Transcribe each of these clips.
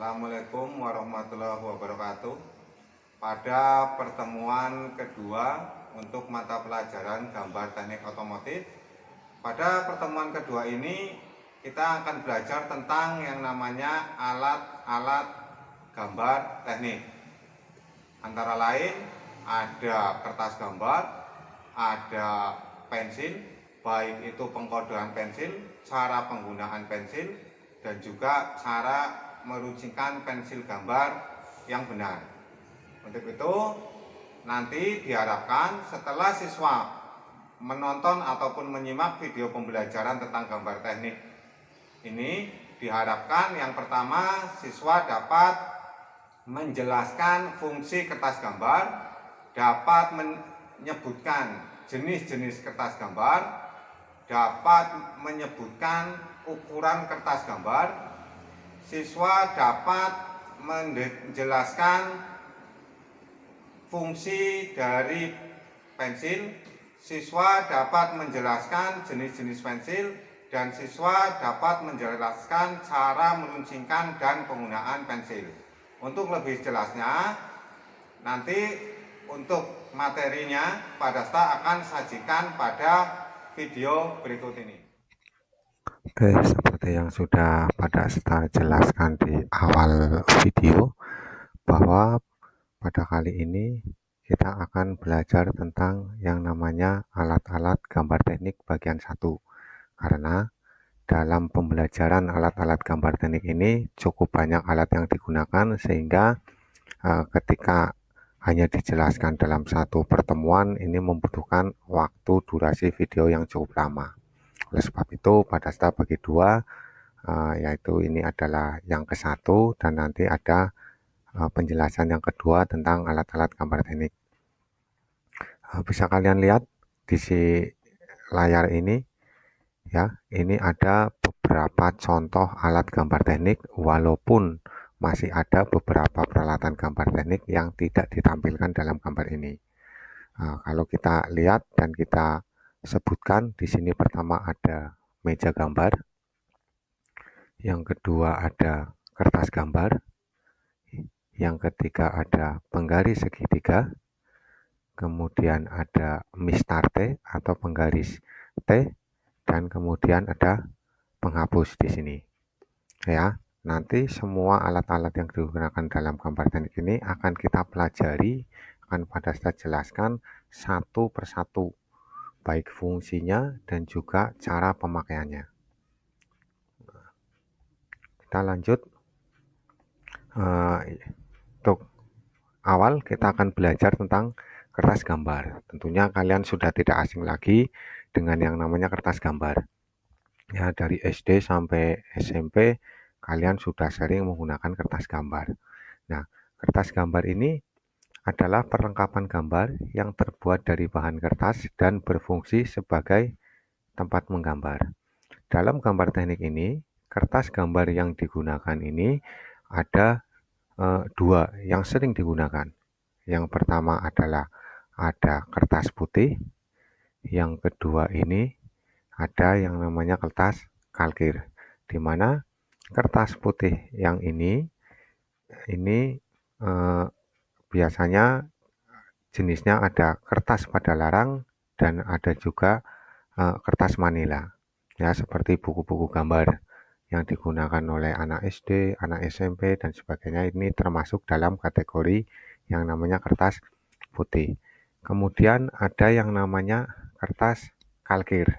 Assalamualaikum warahmatullahi wabarakatuh. Pada pertemuan kedua untuk mata pelajaran gambar teknik otomotif, pada pertemuan kedua ini kita akan belajar tentang yang namanya alat-alat gambar teknik. Antara lain ada kertas gambar, ada pensil, baik itu pengkodean pensil, cara penggunaan pensil, dan juga cara meruncingkan pensil gambar yang benar. Untuk itu nanti diharapkan setelah siswa menonton ataupun menyimak video pembelajaran tentang gambar teknik ini, diharapkan yang pertama siswa dapat menjelaskan fungsi kertas gambar, dapat menyebutkan jenis-jenis kertas gambar, dapat menyebutkan ukuran kertas gambar. Siswa dapat menjelaskan fungsi dari pensil, siswa dapat menjelaskan jenis-jenis pensil, dan siswa dapat menjelaskan cara meruncingkan dan penggunaan pensil. Untuk lebih jelasnya, nanti untuk materinya Pak Dasta akan sajikan pada video berikut ini. Oke, seperti yang sudah Pak Dasta jelaskan di awal video, bahwa pada kali ini kita akan belajar tentang yang namanya alat-alat gambar teknik bagian 1. Karena dalam pembelajaran alat-alat gambar teknik ini cukup banyak alat yang digunakan, sehingga ketika hanya dijelaskan dalam satu pertemuan ini membutuhkan waktu durasi video yang cukup lama. Oleh sebab itu, Pak Dasta bagi dua, yaitu ini adalah yang ke-1 dan nanti ada penjelasan yang kedua tentang alat-alat gambar teknik. Bisa kalian lihat di layar ini, ya, ini ada beberapa contoh alat gambar teknik, walaupun masih ada beberapa peralatan gambar teknik yang tidak ditampilkan dalam gambar ini. Kalau kita lihat dan kita sebutkan, di sini pertama ada meja gambar, yang kedua ada kertas gambar, yang ketiga ada penggaris segitiga, kemudian ada mistarte atau penggaris T, dan kemudian ada penghapus di sini. Ya, nanti semua alat-alat yang digunakan dalam gambar teknik ini akan kita pelajari, akan Pak Dasta jelaskan satu persatu, baik fungsinya dan juga cara pemakaiannya. Kita lanjut. Untuk awal kita akan belajar tentang kertas gambar. Tentunya kalian sudah tidak asing lagi dengan yang namanya kertas gambar. Ya, dari SD sampai SMP kalian sudah sering menggunakan kertas gambar. Nah, kertas gambar ini adalah perlengkapan gambar yang terbuat dari bahan kertas dan berfungsi sebagai tempat menggambar. Dalam gambar teknik ini, kertas gambar yang digunakan ini ada dua yang sering digunakan. Yang pertama adalah ada kertas putih, yang kedua ini ada yang namanya kertas kalkir, di mana kertas putih yang ini biasanya jenisnya ada kertas pada larang dan ada juga kertas manila, ya, seperti buku-buku gambar yang digunakan oleh anak SD, anak SMP, dan sebagainya. Ini termasuk dalam kategori yang namanya kertas putih. Kemudian ada yang namanya kertas kalkir,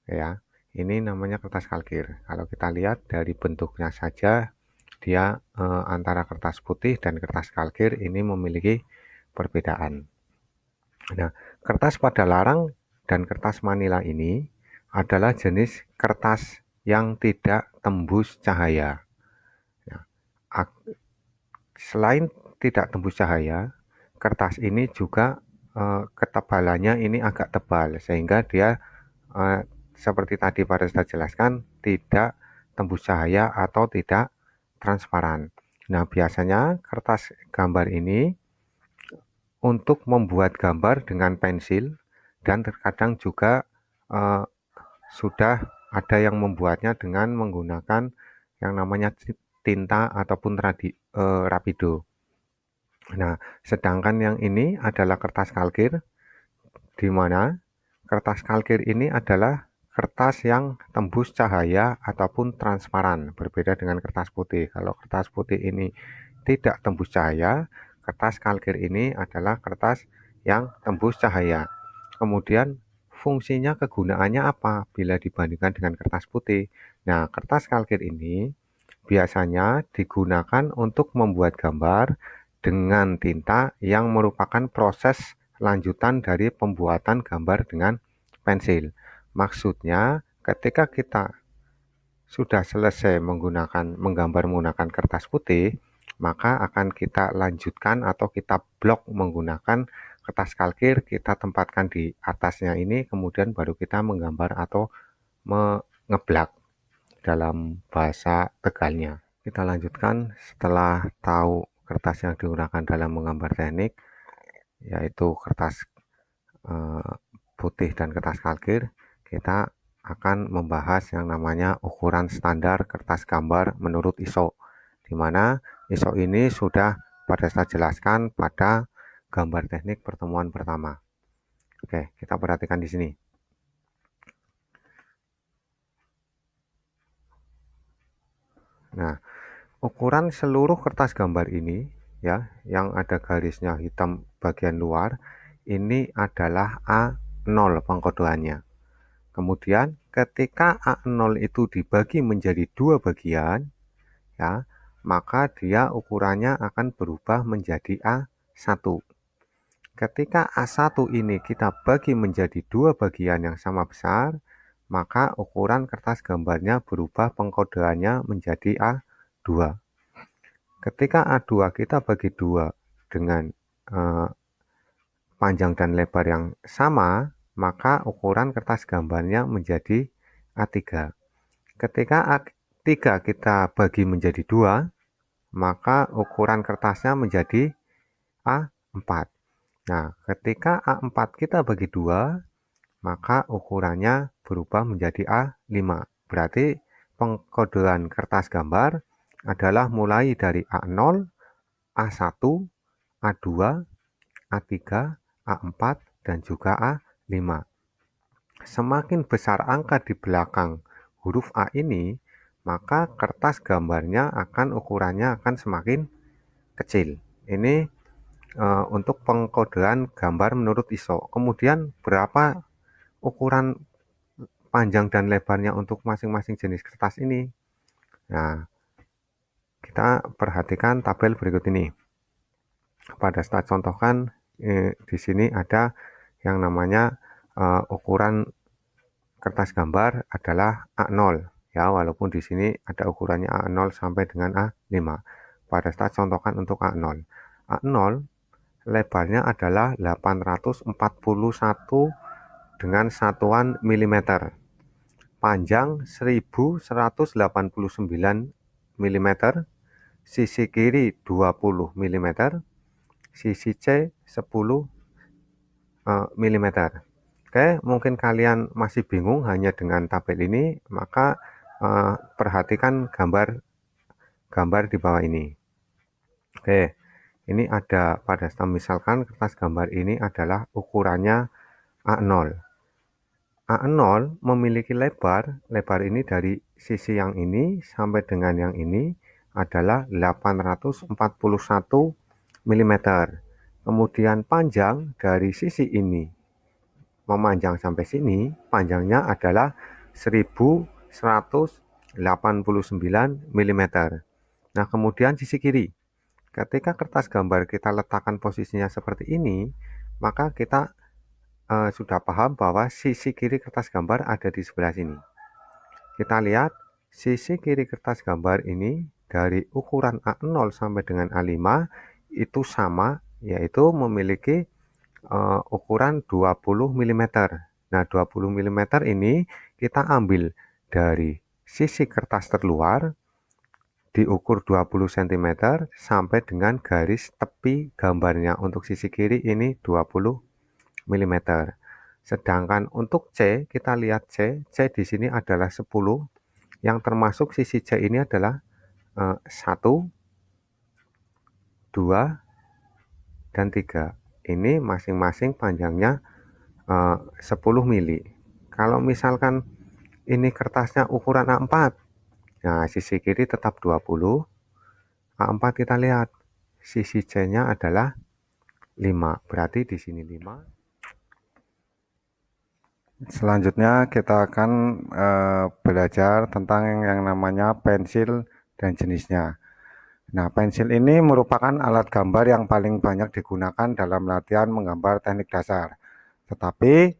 ya. Ini namanya kertas kalkir. Kalau kita lihat dari bentuknya saja, dia antara kertas putih dan kertas kalkir ini memiliki perbedaan. Nah, kertas pada larang dan kertas manila ini adalah jenis kertas yang tidak tembus cahaya. Nah, selain tidak tembus cahaya, kertas ini juga ketebalannya ini agak tebal, sehingga dia seperti tadi Pak Desta jelaskan, tidak tembus cahaya atau tidak transparan. Nah, biasanya kertas gambar ini untuk membuat gambar dengan pensil, dan terkadang juga sudah ada yang membuatnya dengan menggunakan yang namanya tinta ataupun Rapido. Nah, sedangkan yang ini adalah kertas kalkir, di mana kertas kalkir ini adalah kertas yang tembus cahaya ataupun transparan, berbeda dengan kertas putih. Kalau kertas putih ini tidak tembus cahaya, kertas kalkir ini adalah kertas yang tembus cahaya. Kemudian fungsinya, kegunaannya apa bila dibandingkan dengan kertas putih? Nah, kertas kalkir ini biasanya digunakan untuk membuat gambar dengan tinta yang merupakan proses lanjutan dari pembuatan gambar dengan pensil. Maksudnya, ketika kita sudah selesai menggambar menggunakan kertas putih, maka akan kita lanjutkan atau kita blok menggunakan kertas kalkir, kita tempatkan di atasnya ini, kemudian baru kita menggambar atau mengeblak dalam bahasa Tegalnya. Kita lanjutkan setelah tahu kertas yang digunakan dalam menggambar teknik, yaitu kertas putih dan kertas kalkir. Kita akan membahas yang namanya ukuran standar kertas gambar menurut ISO, di mana ISO ini sudah pada saya jelaskan pada gambar teknik pertemuan pertama. Oke, kita perhatikan di sini. Nah, ukuran seluruh kertas gambar ini, ya, yang ada garisnya hitam bagian luar, ini adalah A0 pengkodeannya. Kemudian ketika A0 itu dibagi menjadi dua bagian, ya, maka dia ukurannya akan berubah menjadi A1. Ketika A1 ini kita bagi menjadi dua bagian yang sama besar, maka ukuran kertas gambarnya berubah pengkodeannya menjadi A2. Ketika A2 kita bagi dua dengan panjang dan lebar yang sama, maka ukuran kertas gambarnya menjadi A3. Ketika A3 kita bagi menjadi dua, maka ukuran kertasnya menjadi A4. Nah, ketika A4 kita bagi dua, maka ukurannya berubah menjadi A5. Berarti pengkodean kertas gambar adalah mulai dari A0, A1, A2, A3, A4, dan juga A5. Semakin besar angka di belakang huruf A ini, maka kertas gambarnya ukurannya akan semakin kecil. Ini untuk pengkodean gambar menurut ISO. Kemudian berapa ukuran panjang dan lebarnya untuk masing-masing jenis kertas ini? Nah, kita perhatikan tabel berikut ini. Pada saya contohkan di sini ada yang namanya ukuran kertas gambar adalah A0, ya, walaupun di sini ada ukurannya A0 sampai dengan A5. Pada saya contohkan untuk A0. A0 lebarnya adalah 841 dengan satuan milimeter. Panjang 1189 mm, sisi kiri 20 mm, sisi C 10 mm. Oke, mungkin kalian masih bingung hanya dengan tabel ini, maka perhatikan gambar di bawah ini. Oke, ini ada pada misalkan kertas gambar ini adalah ukurannya A0. A0 memiliki lebar ini dari sisi yang ini sampai dengan yang ini adalah 841 mm. Kemudian panjang dari sisi ini memanjang sampai sini, panjangnya adalah 1189 mm. Nah, kemudian sisi kiri. Ketika kertas gambar kita letakkan posisinya seperti ini, maka kita sudah paham bahwa sisi kiri kertas gambar ada di sebelah sini. Kita lihat sisi kiri kertas gambar ini dari ukuran A0 sampai dengan A5 itu sama, yaitu memiliki ukuran 20 mm. Nah, 20 mm ini kita ambil dari sisi kertas terluar, diukur 20 cm sampai dengan garis tepi gambarnya. Untuk sisi kiri ini 20 mm. Sedangkan untuk C, kita lihat C di sini adalah 10, yang termasuk sisi C ini adalah 1, 2, dan 3. Ini masing-masing panjangnya 10 mili. Kalau misalkan ini kertasnya ukuran A4, nah sisi kiri tetap 20, A4 kita lihat sisi C-nya adalah 5, berarti di sini 5. Selanjutnya kita akan belajar tentang yang namanya pensil dan jenisnya. Nah, pensil ini merupakan alat gambar yang paling banyak digunakan dalam latihan menggambar teknik dasar. Tetapi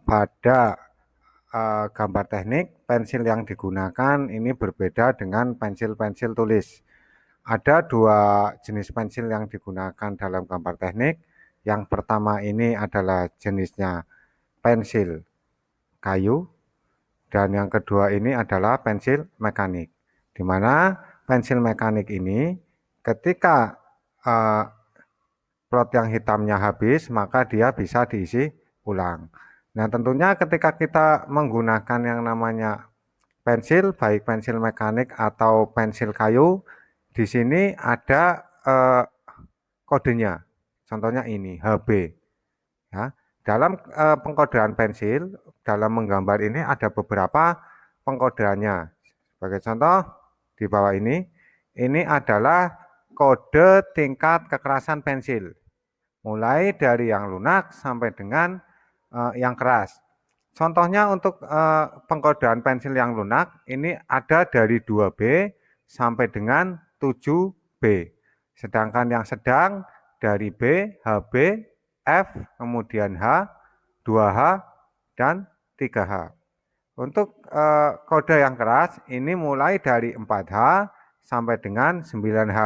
pada gambar teknik, pensil yang digunakan ini berbeda dengan pensil-pensil tulis. Ada dua jenis pensil yang digunakan dalam gambar teknik. Yang pertama ini adalah jenisnya pensil kayu, dan yang kedua ini adalah pensil mekanik. Di mana pensil mekanik ini ketika plot yang hitamnya habis, maka dia bisa diisi ulang. Nah, tentunya ketika kita menggunakan yang namanya pensil, baik pensil mekanik atau pensil kayu, di sini ada kodenya. Contohnya ini HB. Ya, dalam pengkodean pensil, dalam menggambar ini ada beberapa pengkodeannya. Sebagai contoh, di bawah ini adalah kode tingkat kekerasan pensil. Mulai dari yang lunak sampai dengan yang keras. Contohnya untuk pengkodean pensil yang lunak, ini ada dari 2B sampai dengan 7B. Sedangkan yang sedang dari B, HB, F, kemudian H, 2H, dan 3H. Untuk kode yang keras ini mulai dari 4H sampai dengan 9H,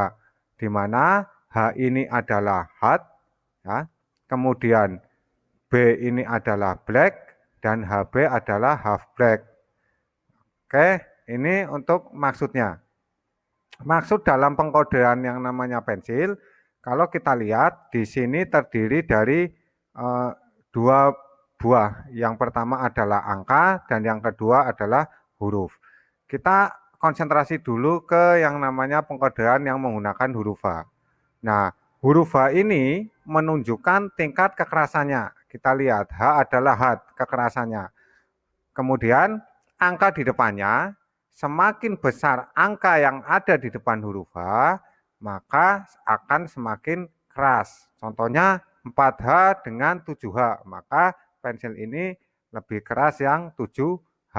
di mana H ini adalah hard, ya. Kemudian B ini adalah black dan HB adalah half black. Oke, ini untuk maksudnya. Maksud dalam pengkodean yang namanya pensil, kalau kita lihat di sini terdiri dari dua buah. Yang pertama adalah angka dan yang kedua adalah huruf. Kita konsentrasi dulu ke yang namanya pengkodean yang menggunakan huruf H. Nah, huruf H ini menunjukkan tingkat kekerasannya. Kita lihat H adalah hard kekerasannya. Kemudian angka di depannya, semakin besar angka yang ada di depan huruf H, maka akan semakin keras. Contohnya 4H dengan 7H, maka pensil ini lebih keras yang 7H.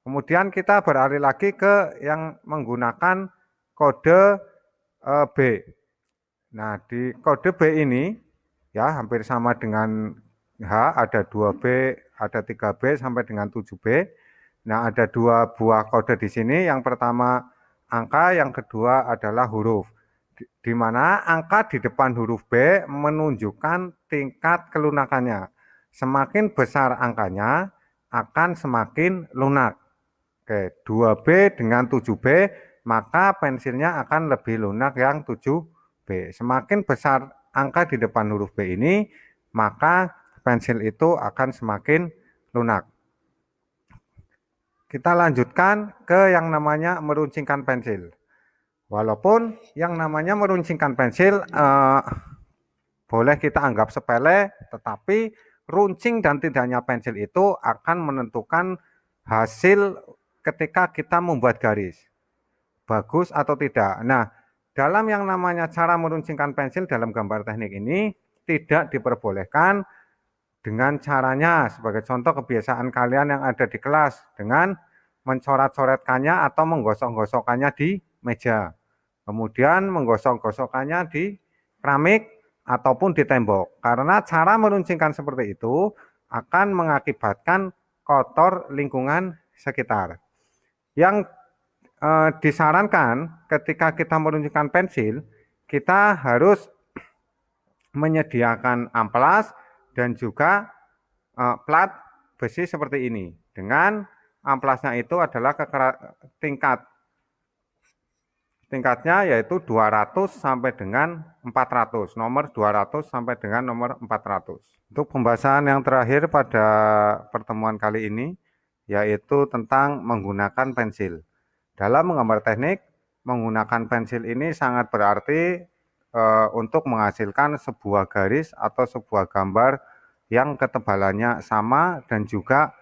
Kemudian kita beralih lagi ke yang menggunakan kode B. Nah, di kode B ini ya hampir sama dengan H, ada 2B, ada 3B sampai dengan 7B. Nah, ada dua buah kode di sini. Yang pertama angka, yang kedua adalah huruf. Di mana angka di depan huruf B menunjukkan tingkat kelunakannya. Semakin besar angkanya akan semakin lunak. Oke, 2B dengan 7B, maka pensilnya akan lebih lunak yang 7B. Semakin besar angka di depan huruf B ini, maka pensil itu akan semakin lunak. Kita lanjutkan ke yang namanya meruncingkan pensil. Walaupun yang namanya meruncingkan pensil boleh kita anggap sepele, tetapi runcing dan tidaknya pensil itu akan menentukan hasil ketika kita membuat garis. Bagus atau tidak. Nah, dalam yang namanya cara meruncingkan pensil dalam gambar teknik ini tidak diperbolehkan dengan caranya, sebagai contoh kebiasaan kalian yang ada di kelas, dengan mencoret-coretkannya atau menggosok-gosokkannya di meja. Kemudian menggosok-gosokkannya di keramik ataupun di tembok. Karena cara meruncingkan seperti itu akan mengakibatkan kotor lingkungan sekitar. Yang disarankan ketika kita meruncingkan pensil, kita harus menyediakan amplas dan juga plat besi seperti ini. Dengan amplasnya itu adalah tingkatnya yaitu 200 sampai dengan 400, nomor 200 sampai dengan nomor 400. Untuk pembahasan yang terakhir pada pertemuan kali ini, yaitu tentang menggunakan pensil. Dalam menggambar teknik, menggunakan pensil ini sangat berarti untuk menghasilkan sebuah garis atau sebuah gambar yang ketebalannya sama dan juga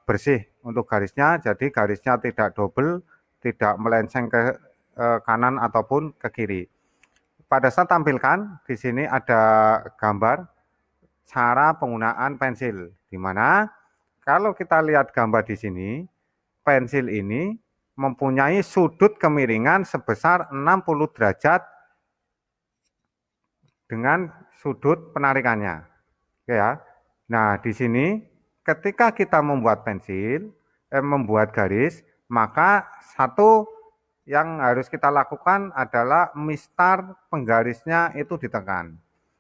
bersih untuk garisnya, jadi garisnya tidak double, tidak melenceng ke kanan ataupun ke kiri. Pada saat tampilkan di sini ada gambar cara penggunaan pensil, di mana kalau kita lihat gambar di sini, pensil ini mempunyai sudut kemiringan sebesar 60 derajat dengan sudut penarikannya. Oke ya. Nah, di sini ketika kita membuat membuat garis, maka satu yang harus kita lakukan adalah mistar penggarisnya itu ditekan.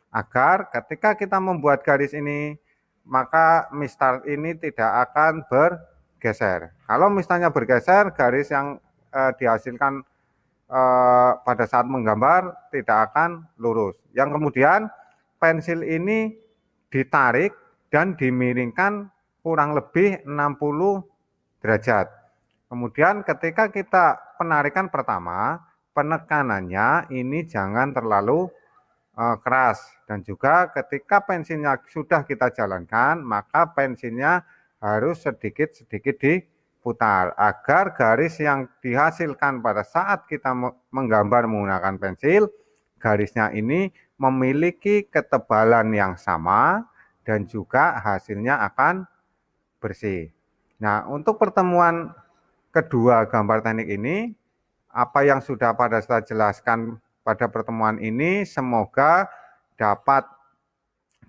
Agar ketika kita membuat garis ini, maka mistar ini tidak akan bergeser. Kalau mistarnya bergeser, garis yang dihasilkan pada saat menggambar tidak akan lurus. Yang kemudian pensil ini ditarik dan dimiringkan kurang lebih 60 derajat. Kemudian ketika kita penarikan pertama, penekanannya ini jangan terlalu keras, dan juga ketika pensilnya sudah kita jalankan, maka pensilnya harus sedikit-sedikit diputar agar garis yang dihasilkan pada saat kita menggambar menggunakan pensil, garisnya ini memiliki ketebalan yang sama dan juga hasilnya akan bersih. Nah, untuk pertemuan kedua gambar teknik ini, apa yang sudah pada saya jelaskan pada pertemuan ini semoga dapat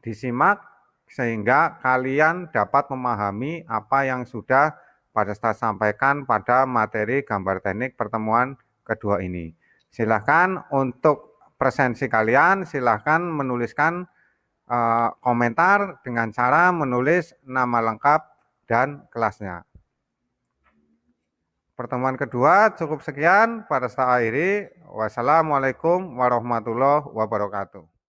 disimak sehingga kalian dapat memahami apa yang sudah pada saya sampaikan pada materi gambar teknik pertemuan kedua ini. Silakan untuk presensi kalian, silakan menuliskan komentar dengan cara menulis nama lengkap dan kelasnya. Pertemuan kedua cukup sekian, pada saya akhiri. Wassalamualaikum warahmatullahi wabarakatuh.